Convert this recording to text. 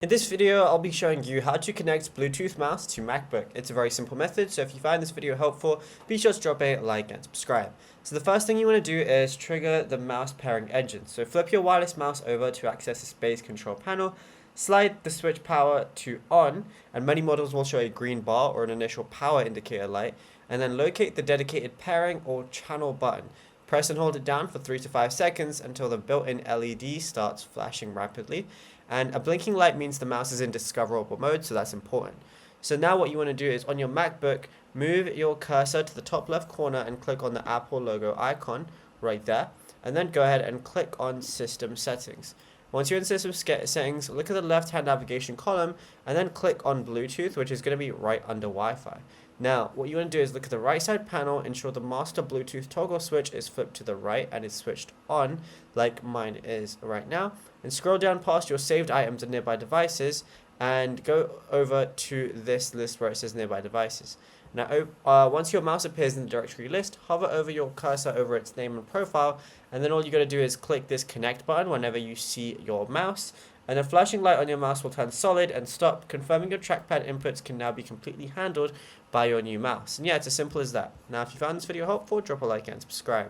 In this video, I'll be showing you how to connect Bluetooth mouse to MacBook. It's a very simple method, so if you find this video helpful, be sure to drop a like and subscribe. So the first thing you want to do is trigger the mouse pairing engine. So flip your wireless mouse over to access the space control panel, slide the switch power to on, and many models will show a green bar or an initial power indicator light, and then locate the dedicated pairing or channel button. Press and hold it down for 3 to 5 seconds until the built-in LED starts flashing rapidly. And a blinking light means the mouse is in discoverable mode, so that's important. So now what you want to do is on your MacBook, move your cursor to the top left corner and click on the Apple logo icon right there. And then go ahead and click on System Settings. Once you're in System Settings, look at the left-hand navigation column and then click on Bluetooth, which is going to be right under Wi-Fi. Now, what you want to do is look at the right side panel, ensure the master Bluetooth toggle switch is flipped to the right and is switched on, like mine is right now, and scroll down past your saved items and nearby devices, and go over to this list where it says nearby devices. Now, once your mouse appears in the directory list, hover over your cursor over its name and profile, and then all you got to do is click this connect button whenever you see your mouse, and the flashing light on your mouse will turn solid and stop, confirming your trackpad inputs can now be completely handled by your new mouse. And yeah, it's as simple as that. Now, if you found this video helpful, drop a like and subscribe.